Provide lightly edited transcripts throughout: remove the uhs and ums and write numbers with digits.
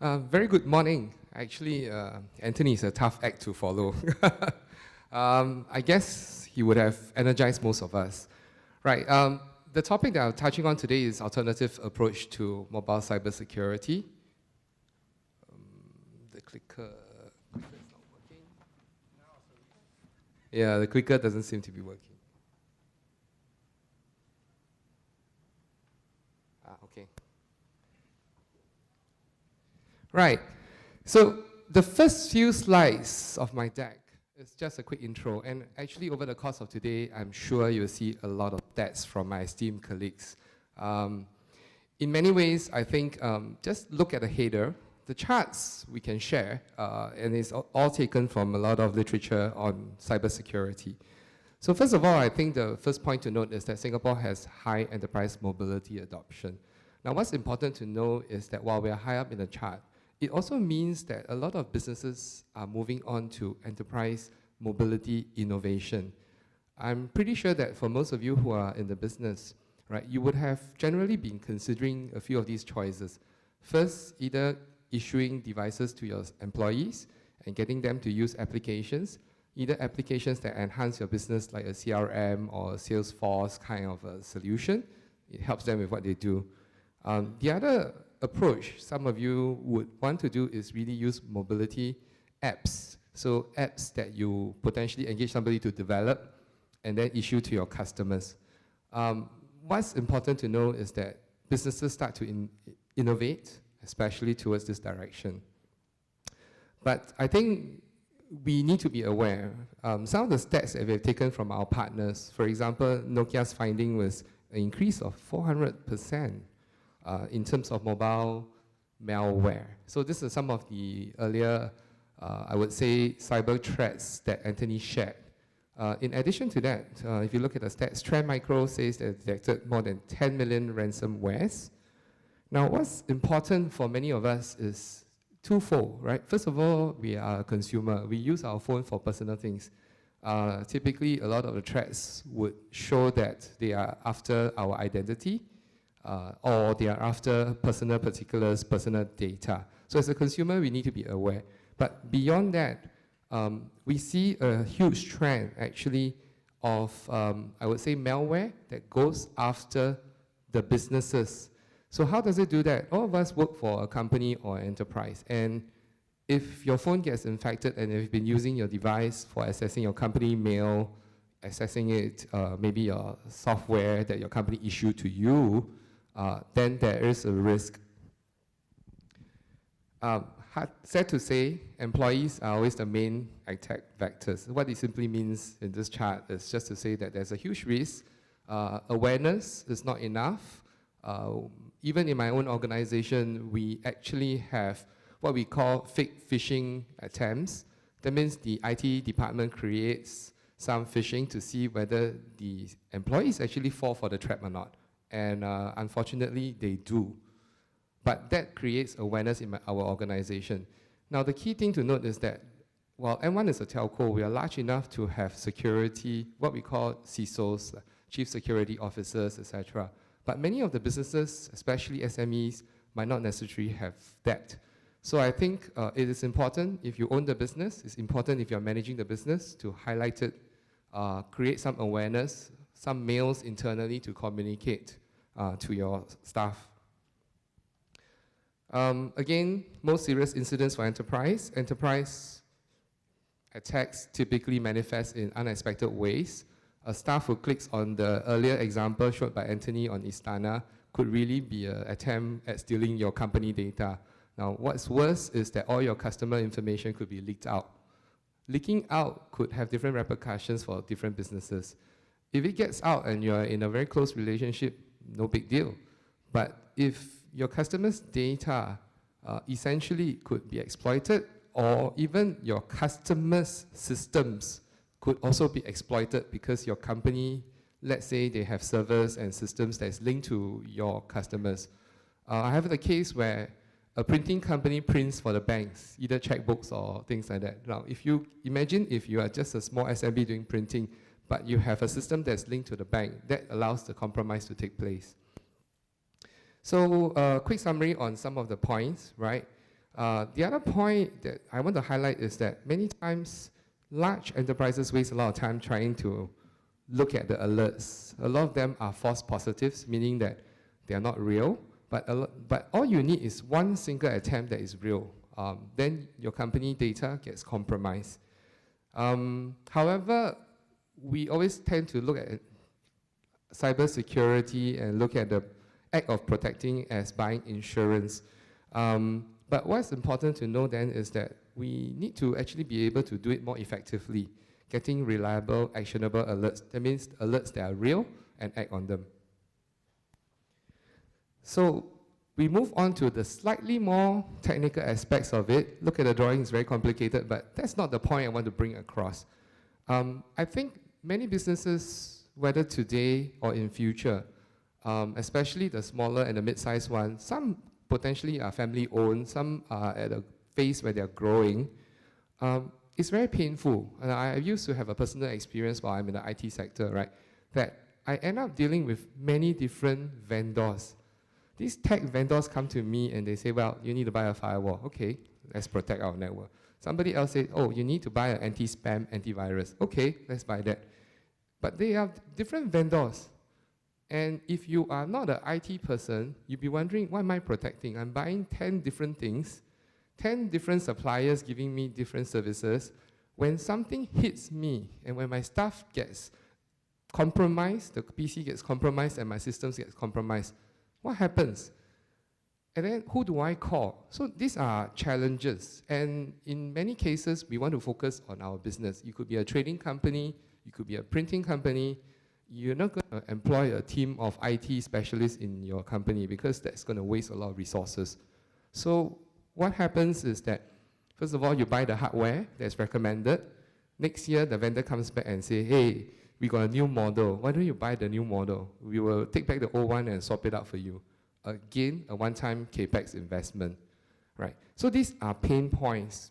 Very good morning. Actually, Anthony is a tough act to follow. I guess he would have energized most of us. Right, the topic that I'm touching on today is alternative approach to mobile cybersecurity. The clicker is not working. Yeah, the clicker doesn't seem to be working. Okay. Right. So the first few slides of my deck is just a quick intro. And actually, over the course of today, I'm sure you'll see a lot of stats from my esteemed colleagues. In many ways, I think just look at the header. The charts we can share, and it's all taken from a lot of literature on cybersecurity. So first of all, I think the first point to note is that Singapore has high enterprise mobility adoption. Now, what's important to know is that while we are high up in the chart, it also means that a lot of businesses are moving on to enterprise mobility innovation. I'm pretty sure that for most of you who are in the business, right, you would have generally been considering a few of these choices. First, either issuing devices to your employees and getting them to use applications, either applications that enhance your business like a CRM or a Salesforce kind of a solution. It helps them with what they do. The other approach some of you would want to do is really use mobility apps. So apps that you potentially engage somebody to develop and then issue to your customers. What's important to know is that businesses start to innovate, especially towards this direction. But I think we need to be aware. Some of the stats that we've taken from our partners, for example, Nokia's finding was an increase of 400% in terms of mobile malware. So this is some of the earlier, I would say, cyber threats that Anthony shared. In addition to that, if you look at the stats, Trend Micro says they detected more than 10 million ransomwares. Now, what's important for many of us is twofold, right? First of all, we are a consumer. We use our phone for personal things. Typically, a lot of the threats would show that they are after our identity, or they are after personal particulars, personal data. So as a consumer, we need to be aware. But beyond that, we see a huge trend actually of, I would say, malware that goes after the businesses. So how does it do that? All of us work for a company or enterprise. And if your phone gets infected and you've been using your device for accessing your company mail, accessing it, maybe your software that your company issued to you, then there is a risk. Sad to say, employees are always the main attack vectors. What it simply means in this chart is just to say that there's a huge risk. Awareness is not enough. Even in my own organization, we actually have what we call fake phishing attempts. That means the IT department creates some phishing to see whether the employees actually fall for the trap or not. And unfortunately, they do. But that creates awareness in our organization. Now, the key thing to note is that while M1 is a telco, we are large enough to have security, what we call CISOs, Chief Security Officers, etc. But many of the businesses, especially SMEs, might not necessarily have that. So I think it is important if you own the business, it's important if you're managing the business to highlight it, create some awareness, some mails internally to communicate to your staff. Again, most serious incidents for enterprise. Enterprise attacks typically manifest in unexpected ways. A staff who clicks on the earlier example showed by Anthony on Istana could really be an attempt at stealing your company data. Now, what's worse is that all your customer information could be leaked out. Leaking out could have different repercussions for different businesses. If it gets out and you're in a very close relationship, no big deal. But if your customers' data essentially could be exploited, or even your customers' systems could also be exploited because your company, let's say they have servers and systems that's linked to your customers. I have the case where a printing company prints for the banks, either checkbooks or things like that. Now, if you imagine if you are just a small SMB doing printing, but you have a system that's linked to the bank, that allows the compromise to take place. So, quick summary on some of the points, right? The other point that I want to highlight is that many times large enterprises waste a lot of time trying to look at the alerts. A lot of them are false positives, meaning that they are not real, but all you need is one single attempt that is real. Then your company data gets compromised. However, we always tend to look at cybersecurity and look at the act of protecting as buying insurance. But what's important to know then is that we need to actually be able to do it more effectively, getting reliable, actionable alerts. That means alerts that are real and act on them. So we move on to the slightly more technical aspects of it. Look at the drawing, it's very complicated, but that's not the point I want to bring across. I think many businesses, whether today or in future, especially the smaller and the mid-sized ones, some potentially are family-owned, some are at a phase where they're growing. It's very painful. And I used to have a personal experience while I'm in the IT sector, right? That I end up dealing with many different vendors. These tech vendors come to me and they say, well, you need to buy a firewall. Okay, let's protect our network. Somebody else says, oh, you need to buy an anti-spam, antivirus. Okay, let's buy that. But they are different vendors. And if you are not an IT person, you'll be wondering, what am I protecting? I'm buying 10 different things, 10 different suppliers giving me different services. When something hits me and when my stuff gets compromised, the PC gets compromised and my systems get compromised, what happens? And then who do I call? So these are challenges. And in many cases, we want to focus on our business. You could be a trading company, you could be a printing company. You're not going to employ a team of IT specialists in your company because that's going to waste a lot of resources. So what happens is that, first of all, you buy the hardware that's recommended. Next year, the vendor comes back and say, hey, we got a new model. Why don't you buy the new model? We will take back the old one and swap it out for you. Again, a one-time CAPEX investment, right? So these are pain points.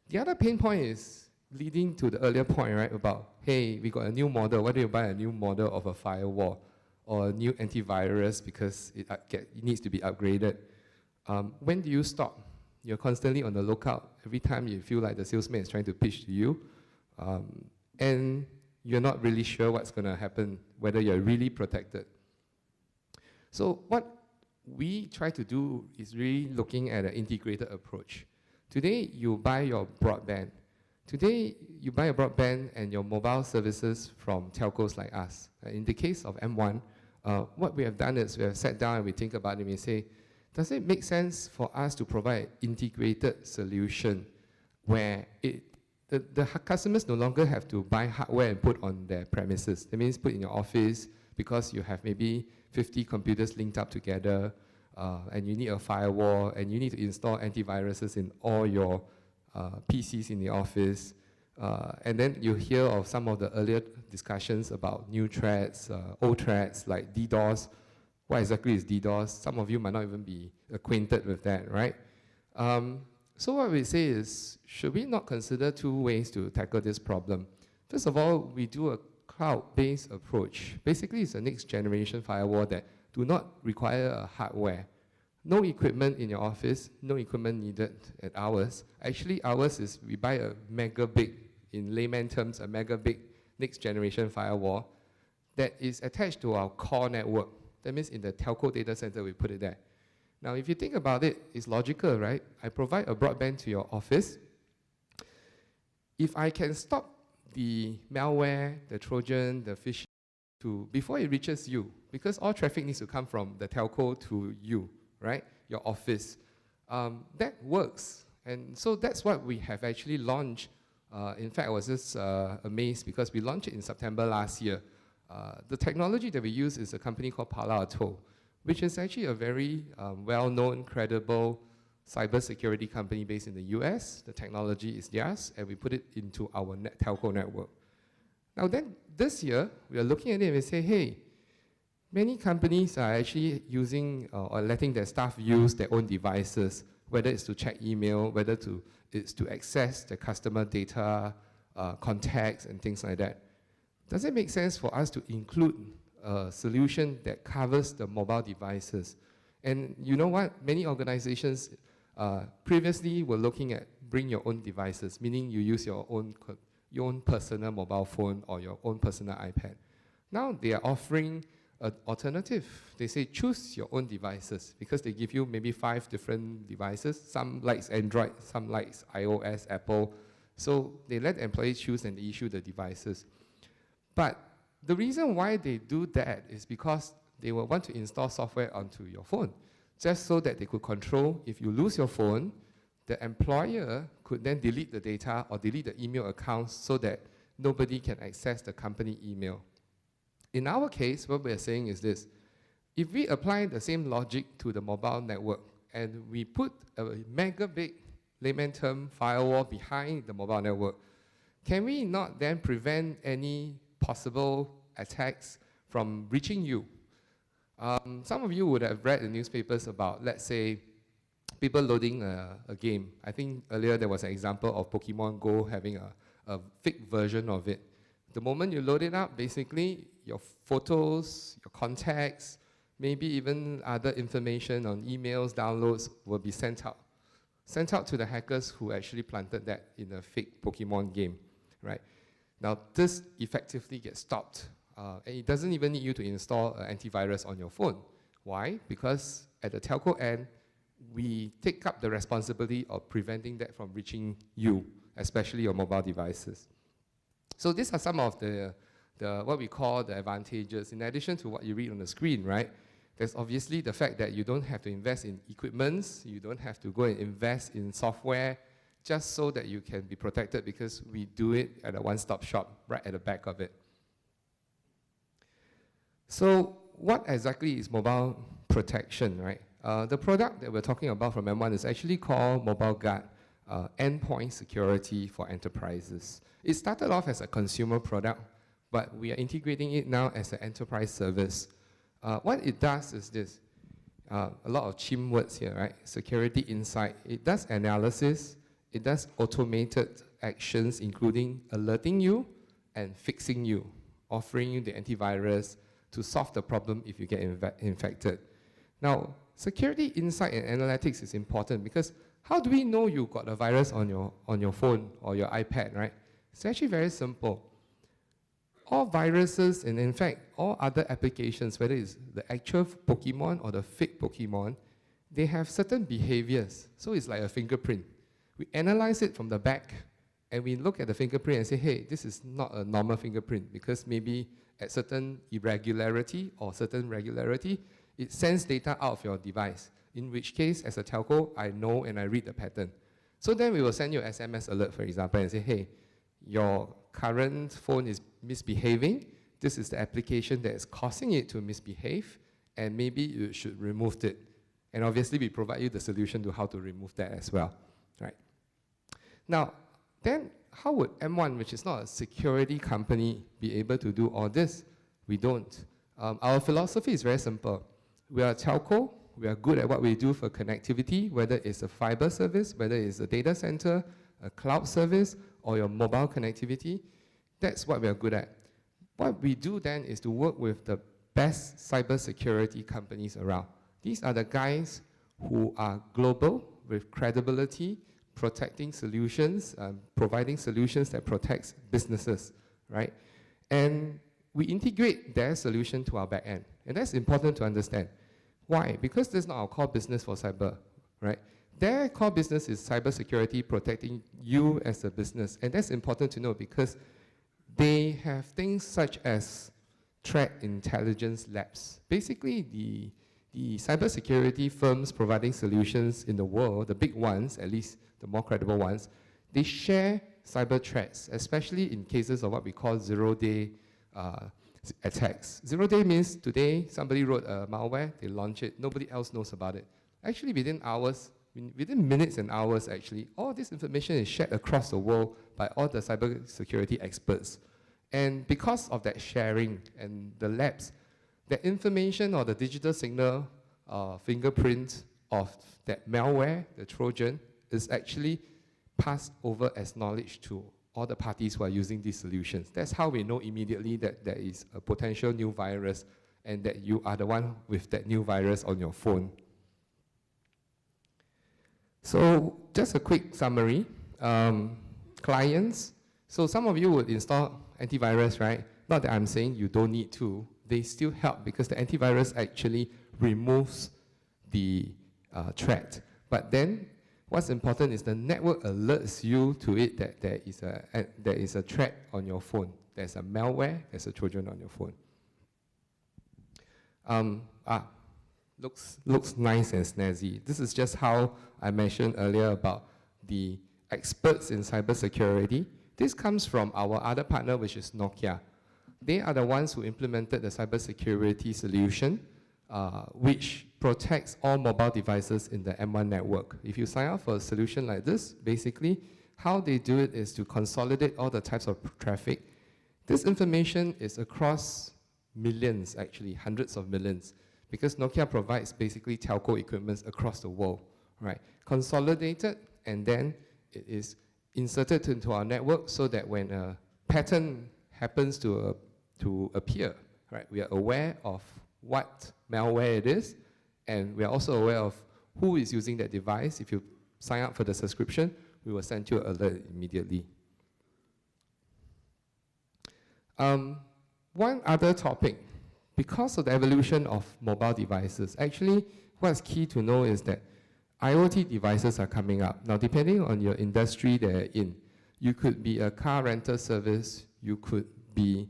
The other pain point is leading to the earlier point, right, about, hey, we got a new model. Why don't you buy a new model of a firewall or a new antivirus because it needs to be upgraded? When do you stop? You're constantly on the lookout. Every time you feel like the salesman is trying to pitch to you, and you're not really sure what's going to happen, whether you're really protected. So what we try to do is really looking at an integrated approach. Today, you buy your broadband. Today, you buy a broadband and your mobile services from telcos like us. In the case of M1, what we have done is we have sat down and we think about it and we say, does it make sense for us to provide an integrated solution where the customers no longer have to buy hardware and put on their premises? That means put in your office because you have maybe 50 computers linked up together and you need a firewall and you need to install antiviruses in all your PCs in the office, and then you hear of some of the earlier discussions about new threats, old threats like DDoS. What exactly is DDoS? Some of you might not even be acquainted with that, right? So what we say is, should we not consider two ways to tackle this problem? First of all, we do a cloud-based approach. Basically, it's a next generation firewall that do not require a hardware. No equipment in your office, no equipment needed at ours. Actually, ours is we buy a mega big, in layman terms, a mega big next generation firewall that is attached to our core network. That means in the telco data center, we put it there. Now, if you think about it, it's logical, right? I provide a broadband to your office. If I can stop the malware, the Trojan, the phishing, before it reaches you, because all traffic needs to come from the telco to you, right? Your office. That works. And so that's what we have actually launched. In fact, I was just amazed because we launched it in September last year. The technology that we use is a company called Palo Alto, which is actually a very well-known, credible cybersecurity company based in the US. The technology is theirs, and we put it into our telco network. Now then, this year, we are looking at it and we say, hey, many companies are actually using or letting their staff use their own devices, whether it's to check email, whether it's to access the customer data, contacts, and things like that. Does it make sense for us to include a solution that covers the mobile devices? And you know what? Many organizations Previously, we're looking at bring your own devices, meaning you use your own personal mobile phone or your own personal iPad. Now they are offering an alternative. They say choose your own devices because they give you maybe 5 different devices. Some likes Android, some likes iOS, Apple. So they let employees choose and they issue the devices. But the reason why they do that is because they will want to install software onto your phone, just so that they could control if you lose your phone, the employer could then delete the data or delete the email accounts so that nobody can access the company email. In our case, what we're saying is this: if we apply the same logic to the mobile network and we put a mega big layman term firewall behind the mobile network, can we not then prevent any possible attacks from reaching you? Some of you would have read the newspapers about, let's say, people loading a game. I think earlier there was an example of Pokemon Go having a fake version of it. The moment you load it up, basically your photos, your contacts, maybe even other information on emails, downloads will be sent out to the hackers who actually planted that in a fake Pokemon game, right? Now this effectively gets stopped. And it doesn't even need you to install an antivirus on your phone. Why? Because at the telco end, we take up the responsibility of preventing that from reaching you, especially your mobile devices. So these are some of the what we call the advantages. In addition to what you read on the screen, right? There's obviously the fact that you don't have to invest in equipments, you don't have to go and invest in software, just so that you can be protected, because we do it at a one-stop shop right at the back of it. So what exactly is mobile protection, right? The product that we're talking about from M1 is actually called Mobile Guard Endpoint Security for Enterprises. It started off as a consumer product, but we are integrating it now as an enterprise service. What it does is this. A lot of chim words here, right? Security insight. It does analysis. It does automated actions, including alerting you and fixing you, offering you the antivirus to solve the problem if you get infected. Now, security insight and analytics is important because how do we know you got a virus on your phone or your iPad, right? It's actually very simple. All viruses, and in fact, all other applications, whether it's the actual Pokemon or the fake Pokemon, they have certain behaviors. So it's like a fingerprint. We analyze it from the back, and we look at the fingerprint and say, hey, this is not a normal fingerprint, because maybe at certain irregularity or certain regularity, it sends data out of your device, in which case, as a telco, I know and I read the pattern. So then we will send you an SMS alert, for example, and say, hey, your current phone is misbehaving. This is the application that is causing it to misbehave, and maybe you should remove it. And obviously, we provide you the solution to how to remove that as well, right? Now, then how would M1, which is not a security company, be able to do all this? We don't. Our philosophy is very simple. We are a telco. We are good at what we do for connectivity, whether it's a fiber service, whether it's a data center, a cloud service, or your mobile connectivity. That's what we are good at. What we do then is to work with the best cybersecurity companies around. These are the guys who are global with credibility, protecting solutions, providing solutions that protects businesses, right? And we integrate their solution to our back end. And that's important to understand. Why? Because that's not our core business for cyber, right? Their core business is cybersecurity, protecting you as a business. And that's important to know because they have things such as threat intelligence labs. Basically, the cybersecurity firms providing solutions in the world, the big ones, at least the more credible ones, they share cyber threats, especially in cases of what we call zero-day attacks. Zero-day means today somebody wrote a malware, they launch it, nobody else knows about it. Actually, within hours, within minutes and hours, actually, all this information is shared across the world by all the cybersecurity experts. And because of that sharing and the labs, the information or the digital signal fingerprint of that malware, the Trojan, is actually passed over as knowledge to all the parties who are using these solutions. That's how we know immediately that there is a potential new virus and that you are the one with that new virus on your phone. So just a quick summary. Clients, so some of you would install antivirus, right? Not that I'm saying you don't need to. They still help because the antivirus actually removes the threat. But then what's important is the network alerts you to it that there is a threat on your phone. There's a malware, there's a Trojan on your phone. Looks nice and snazzy. This is just how I mentioned earlier about the experts in cybersecurity. This comes from our other partner, which is Nokia. They are the ones who implemented the cybersecurity solution, which protects all mobile devices in the M1 network. If you sign up for a solution like this, basically, how they do it is to consolidate all the types of traffic. This information is across millions, actually, hundreds of millions, because Nokia provides basically telco equipment across the world, right? Consolidated, and then it is inserted into our network so that when a pattern happens to appear, right, we are aware of what malware it is, and we are also aware of who is using that device. If you sign up for the subscription, we will send you an alert immediately. One other topic, because of the evolution of mobile devices, actually what's key to know is that IoT devices are coming up. Now, depending on your industry they're in, you could be a car rental service, you could be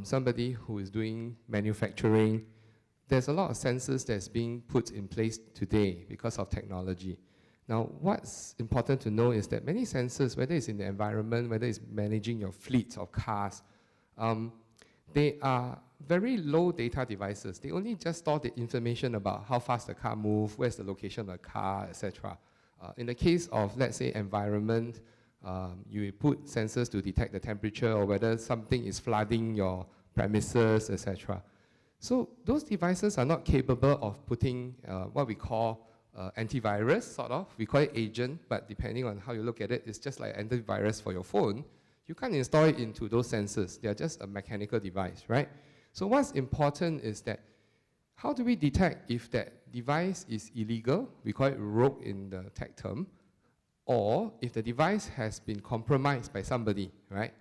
somebody who is doing manufacturing. There's a lot of sensors that's being put in place today because of technology. Now, what's important to know is that many sensors, whether it's in the environment, whether it's managing your fleet of cars, they are very low data devices. They only just store the information about how fast the car moves, where's the location of the car, etc. In the case of, let's say, environment, you put sensors to detect the temperature or whether something is flooding your premises, etc. So those devices are not capable of putting what we call antivirus, sort of. We call it agent, but depending on how you look at it, it's just like antivirus for your phone. You can't install it into those sensors. They are just a mechanical device, right? So what's important is that how do we detect if that device is illegal? We call it rogue in the tech term. Or if the device has been compromised by somebody, right?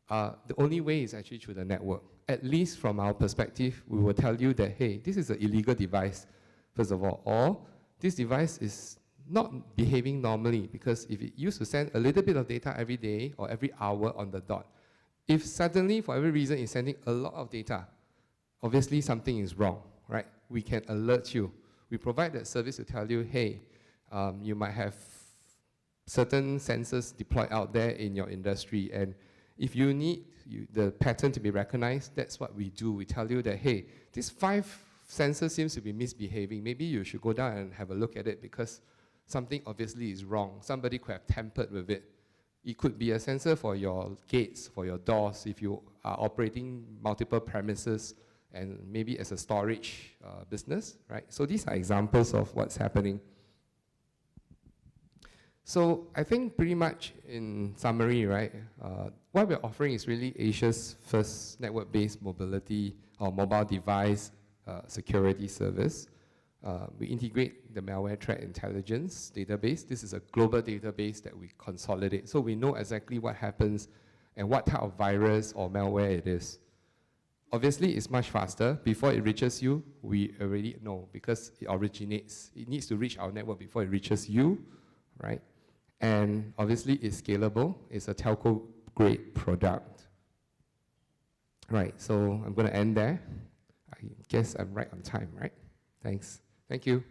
The only way is actually through the network. At least from our perspective, we will tell you that, hey, this is an illegal device, first of all. Or this device is not behaving normally, because if it used to send a little bit of data every day or every hour on the dot, if suddenly, for every reason, it's sending a lot of data, obviously something is wrong, right? We can alert you. We provide that service to tell you, hey, you might have certain sensors deployed out there in your industry, and if you need the pattern to be recognized, that's what we do. We tell you that, hey, this 5 sensor seems to be misbehaving. Maybe you should go down and have a look at it because something obviously is wrong. Somebody could have tampered with it. It could be a sensor for your gates, for your doors, if you are operating multiple premises and maybe as a storage business, right? So these are examples of what's happening. So I think pretty much in summary, right, what we're offering is really Asia's first network-based mobility or mobile device security service. We integrate the malware threat intelligence database. This is a global database that we consolidate. So we know exactly what happens and what type of virus or malware it is. Obviously, it's much faster. Before it reaches you, we already know because it originates. It needs to reach our network before it reaches you, right? And obviously, it's scalable. It's a telco-grade product. Right, so I'm going to end there. I guess I'm right on time, right? Thanks. Thank you.